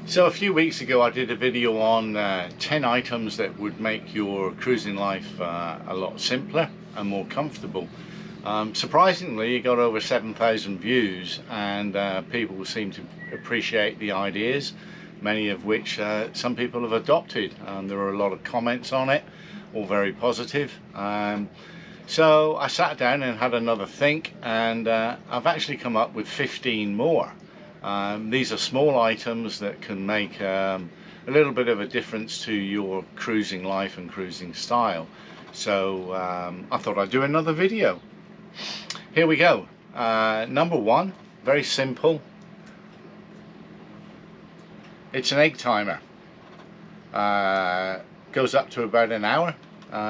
So a few weeks ago I did a video on 10 items that would make your cruising life a lot simpler and more comfortable. Surprisingly, it got over 7,000 views, and people seem to appreciate the ideas, many of which some people have adopted. There are a lot of comments on it, all very positive. So I sat down and had another think, and I've actually come up with 15 more. These are small items that can make a little bit of a difference to your cruising life and cruising style. So I thought I'd do another video. Here we go. Number one, very simple. It's an egg timer. Goes up to about an hour.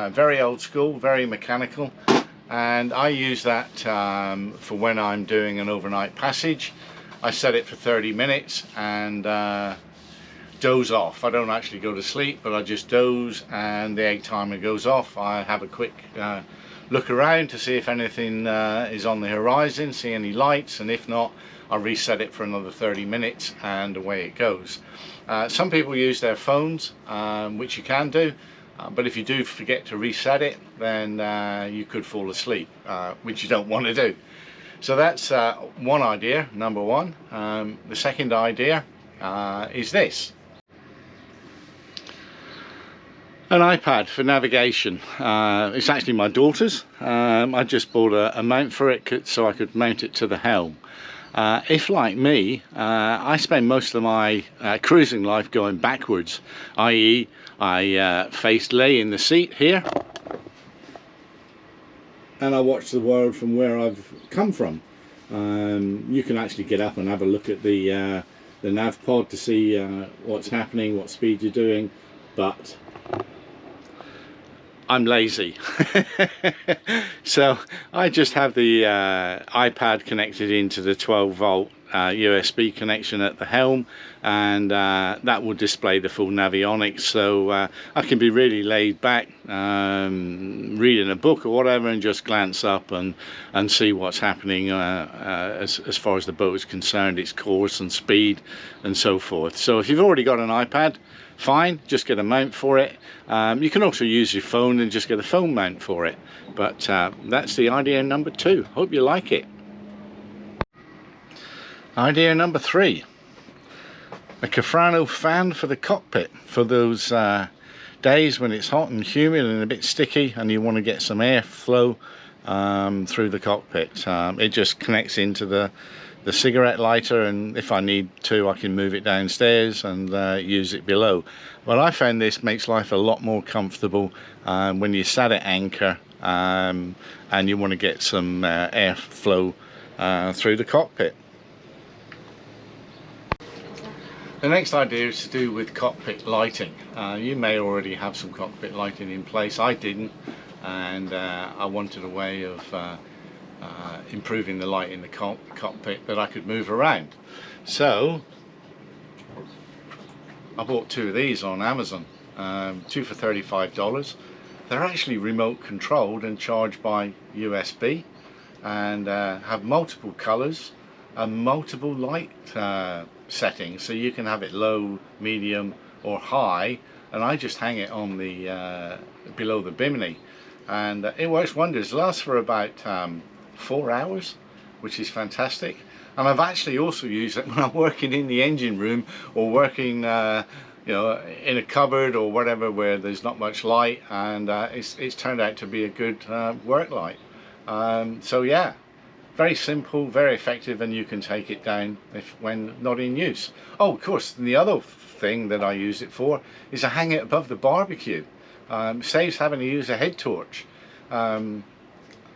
Very old school, very mechanical, and I use that for when I'm doing an overnight passage. I set it for 30 minutes and doze off. I don't actually go to sleep, but I just doze and the egg timer goes off. I have a quick look around to see if anything is on the horizon, see any lights, and if not, I reset it for another 30 minutes and away it goes. Some people use their phones, which you can do, but if you do forget to reset it, then you could fall asleep, which you don't want to do. So that's one idea, number one. The second idea is this. An iPad for navigation. It's actually my daughter's. I just bought a mount for it so I could mount it to the helm. If, like me, I spend most of my cruising life going backwards, i.e. I lay in the seat here and I watch the world from where I've come from. You can actually get up and have a look at the nav pod to see what's happening, what speed you're doing, but I'm lazy. So I just have the iPad connected into the 12-volt USB connection at the helm, and that will display the full navionics, so I can be really laid back, reading a book or whatever, and just glance up and see what's happening as far as the boat is concerned, its course and speed and so forth. So if you've already got an iPad, fine, just get a mount for it. You can also use your phone and just get a phone mount for it, but that's the idea number two. Hope you like it. Idea number three, a Cafrano fan for the cockpit for those days when it's hot and humid and a bit sticky and you want to get some airflow through the cockpit. It just connects into the cigarette lighter, and if I need to, I can move it downstairs and use it below. But I found this makes life a lot more comfortable when you're sat at anchor and you want to get some airflow through the cockpit. The next idea is to do with cockpit lighting. You may already have some cockpit lighting in place. I didn't, and I wanted a way of improving the light in the cockpit that I could move around. So I bought two of these on Amazon, two for $35. They're actually remote controlled and charged by USB, and have multiple colors and multiple light settings, so you can have it low, medium or high, and I just hang it on the below the bimini, and it works wonders. It lasts for about 4 hours, which is fantastic. And I've actually also used it when I'm working in the engine room or working you know, in a cupboard or whatever where there's not much light, and it's turned out to be a good work light. So yeah, very simple, very effective, and you can take it down when not in use. Oh, of course, the other thing that I use it for is I hang it above the barbecue. Saves having to use a head torch.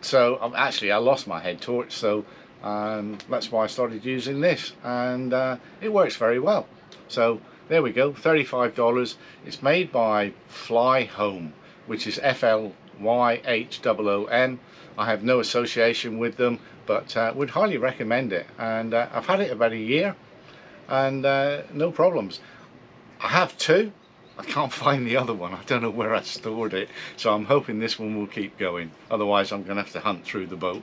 So actually I lost my head torch, so that's why I started using this, and it works very well. So there we go, $35. It's made by Fly Home, which is FLYHOOM. I have no association with them, but would highly recommend it, and I've had it about a year and no problems. I have two. I can't find the other one. I don't know where I stored it, so I'm hoping this one will keep going. Otherwise I'm going to have to hunt through the boat.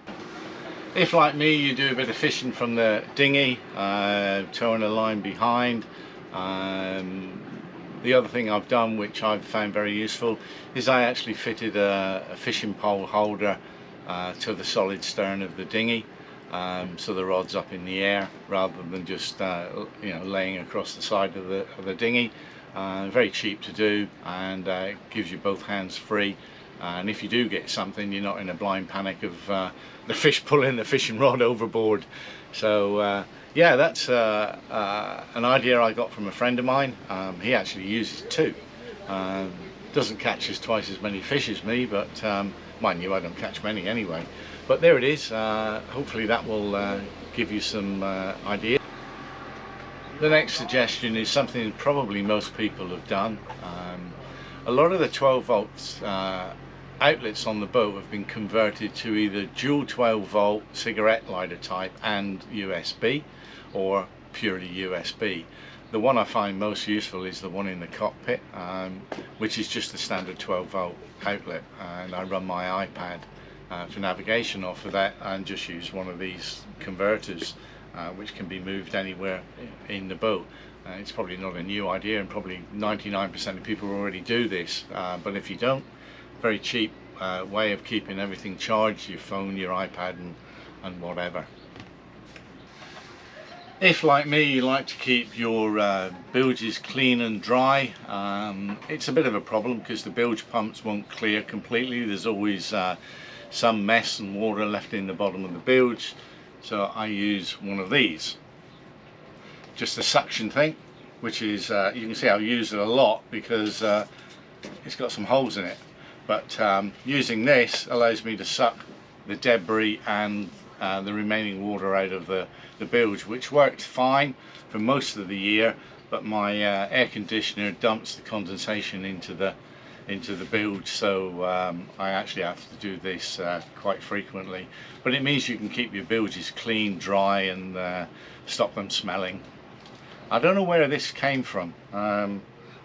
If, like me, you do a bit of fishing from the dinghy, towing a line behind, The other thing I've done, which I've found very useful, is I actually fitted a fishing pole holder to the solid stern of the dinghy, so the rod's up in the air rather than just laying across the side of the dinghy. Very cheap to do, and gives you both hands free. And if you do get something, you're not in a blind panic of the fish pulling the fishing rod overboard. So yeah, that's an idea I got from a friend of mine. He actually uses two. Doesn't catch twice as many fish as me, but mind you, I don't catch many anyway. But there it is. Hopefully that will give you some ideas. The next suggestion is something probably most people have done. A lot of the 12 volts outlets on the boat have been converted to either dual 12 volt cigarette lighter type and USB, or purely USB. The one I find most useful is the one in the cockpit, which is just a standard 12 volt outlet, and I run my iPad for navigation off of that and just use one of these converters, which can be moved anywhere in the boat. It's probably not a new idea, and probably 99% of people already do this, but if you don't, very cheap way of keeping everything charged, your phone, your iPad and whatever. If, like me, you like to keep your bilges clean and dry, it's a bit of a problem because the bilge pumps won't clear completely. There's always some mess and water left in the bottom of the bilge, so I use one of these, just a suction thing, which is you can see I use it a lot because it's got some holes in it. But using this allows me to suck the debris and the remaining water out of the bilge, which worked fine for most of the year, but my air conditioner dumps the condensation into the bilge, so I actually have to do this quite frequently. But it means you can keep your bilges clean, dry, and stop them smelling. I don't know where this came from.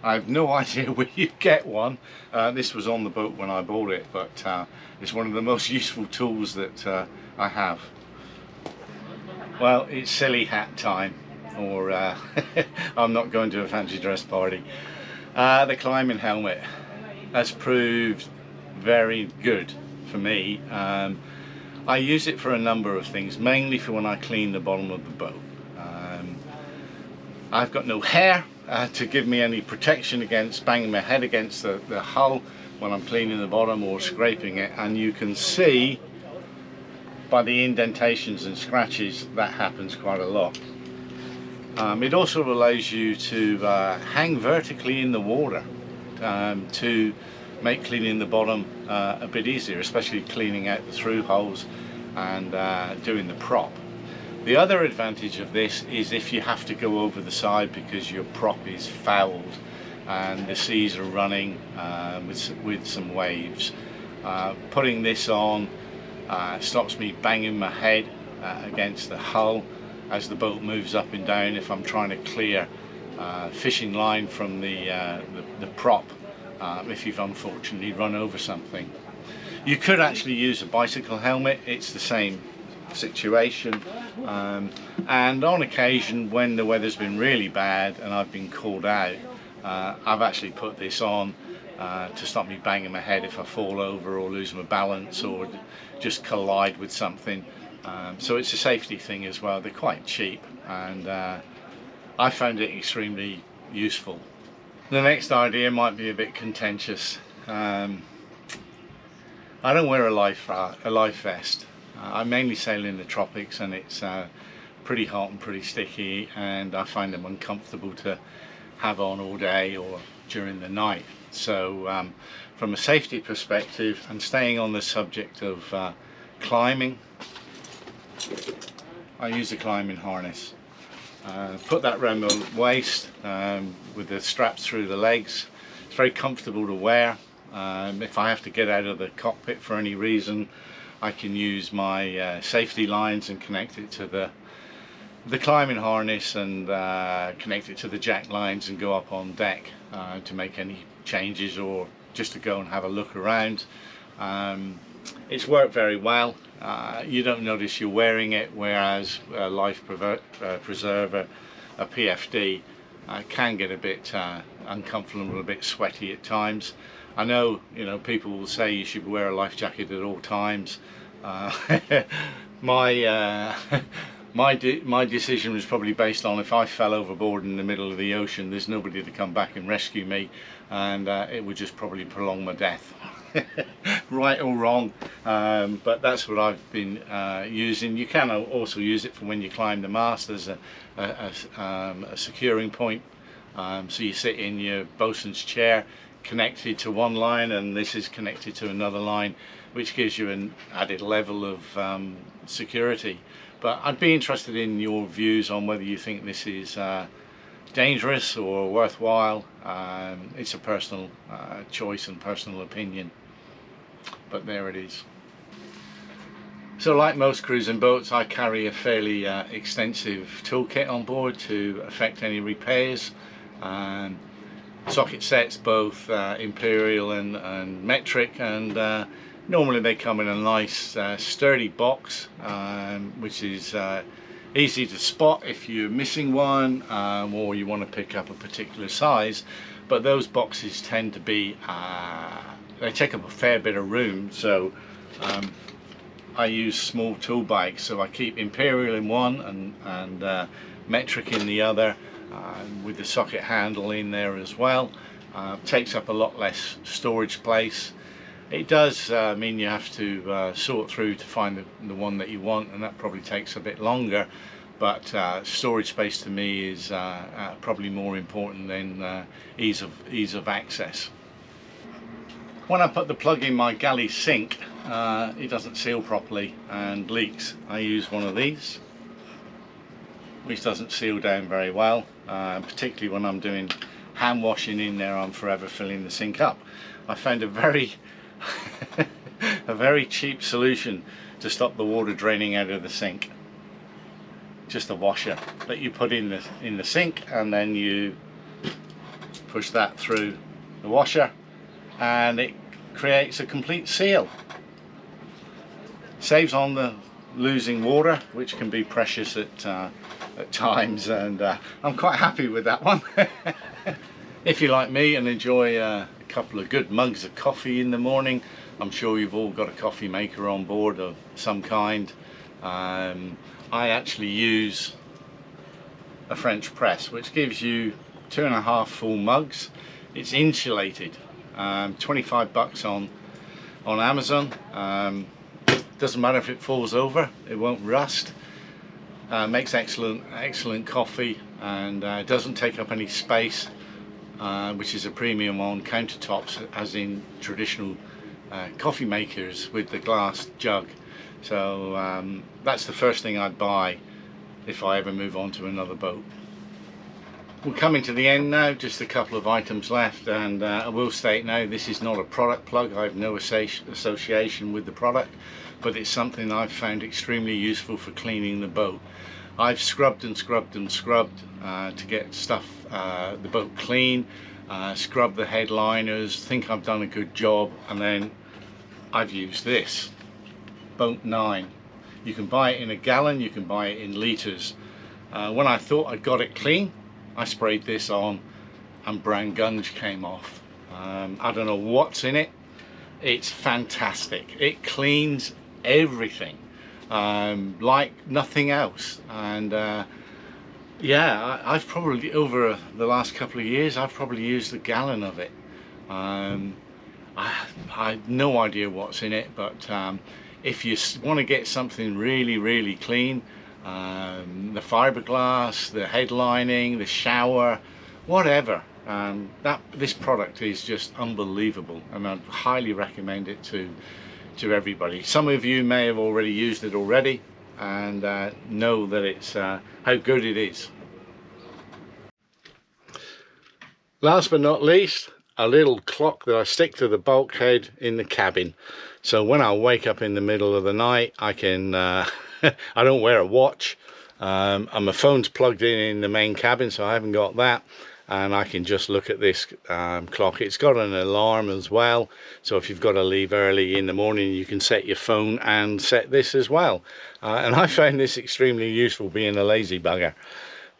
I have no idea where you get one. This was on the boat when I bought it, but it's one of the most useful tools that I have. Well, it's silly hat time, or I'm not going to a fancy dress party. The climbing helmet has proved very good for me. I use it for a number of things, mainly for when I clean the bottom of the boat. I've got no hair to give me any protection against banging my head against the hull when I'm cleaning the bottom or scraping it, and you can see by the indentations and scratches that happens quite a lot. It also allows you to hang vertically in the water to make cleaning the bottom a bit easier, especially cleaning out the through holes and doing the prop. The other advantage of this is if you have to go over the side because your prop is fouled and the seas are running with some waves. Putting this on stops me banging my head against the hull as the boat moves up and down if I'm trying to clear fishing line from the prop if you've unfortunately run over something. You could actually use a bicycle helmet, it's the same situation, and on occasion when the weather's been really bad and I've been called out, I've actually put this on to stop me banging my head if I fall over or lose my balance or just collide with something. So it's a safety thing as well. They're quite cheap, and I found it extremely useful. The next idea might be a bit contentious. I don't wear a life vest. I mainly sail in the tropics, and it's pretty hot and pretty sticky, and I find them uncomfortable to have on all day or during the night. So from a safety perspective, and staying on the subject of climbing, I use a climbing harness. Put that around my waist with the straps through the legs. It's very comfortable to wear. If I have to get out of the cockpit for any reason, I can use my safety lines and connect it to the climbing harness and connect it to the jack lines and go up on deck to make any changes or just to go and have a look around. It's worked very well. You don't notice you're wearing it, whereas a life preserver, a PFD, can get a bit uncomfortable, a bit sweaty at times. I know, you know, people will say you should wear a life jacket at all times. My my decision was probably based on if I fell overboard in the middle of the ocean, there's nobody to come back and rescue me, and it would just probably prolong my death. Right or wrong, but that's what I've been using. You can also use it for when you climb the mast as a securing point. So you sit in your bosun's chair connected to one line, and this is connected to another line, which gives you an added level of security. But I'd be interested in your views on whether you think this is dangerous or worthwhile. It's a personal choice and personal opinion, but there it is. So like most cruising boats, I carry a fairly extensive toolkit on board to effect any repairs. Socket sets, both imperial and metric, and normally they come in a nice sturdy box, which is easy to spot if you're missing one, or you want to pick up a particular size. But those boxes tend to be they take up a fair bit of room, so I use small tool bags. So I keep imperial in one and metric in the other, with the socket handle in there as well. Takes up a lot less storage space. It does mean you have to sort through to find the one that you want, and that probably takes a bit longer, but storage space to me is probably more important than ease of access. When I put the plug in my galley sink, it doesn't seal properly and leaks. I use one of these, which doesn't seal down very well, particularly when I'm doing hand washing in there. I'm forever filling the sink up. I found a very a very cheap solution to stop the water draining out of the sink. Just a washer that you put in the sink, and then you push that through the washer, and it creates a complete seal. Saves on the losing water, which can be precious at times, and I'm quite happy with that one. If you like me and enjoy a couple of good mugs of coffee in the morning, I'm sure you've all got a coffee maker on board of some kind. I actually use a French press, which gives you 2.5 full mugs. It's insulated, 25 bucks on Amazon. Doesn't matter if it falls over, it won't rust. Makes excellent coffee, and doesn't take up any space, which is a premium on countertops, as in traditional coffee makers with the glass jug. So that's the first thing I'd buy if I ever move on to another boat. We're coming to the end now, just a couple of items left, and I will state now, this is not a product plug. I have no association with the product, but it's something I've found extremely useful for cleaning the boat. I've scrubbed and scrubbed and scrubbed to get stuff, the boat clean, scrub the headliners, think I've done a good job, and then I've used this Boat 9. You can buy it in a gallon, you can buy it in litres. When I thought I got it clean, I sprayed this on and brown gunge came off. I don't know what's in it. It's fantastic. It cleans everything like nothing else. And yeah, I've probably, over the last couple of years, I've probably used a gallon of it. I have no idea what's in it, but if you want to get something really clean, the fiberglass, the headlining, the shower, whatever, this product is just unbelievable, and I'd highly recommend it to everybody. Some of you may have already used it already and know that it's how good it is. Last but not least, a little clock that I stick to the bulkhead in the cabin, so when I wake up in the middle of the night, I can I don't wear a watch, and my phone's plugged in the main cabin, so I haven't got that, and I can just look at this clock. It's got an alarm as well, so if you've got to leave early in the morning, you can set your phone and set this as well. And I found this extremely useful, being a lazy bugger.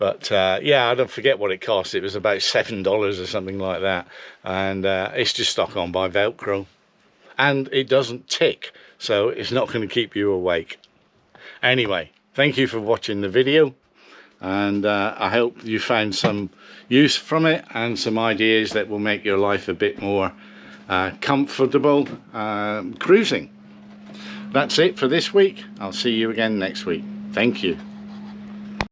But yeah, I don't forget what it cost. It was about $7 or something like that, and it's just stuck on by Velcro, and it doesn't tick, so it's not going to keep you awake. Anyway, thank you for watching the video, and I hope you found some use from it and some ideas that will make your life a bit more comfortable cruising. That's it for this week. I'll see you again next week. Thank you.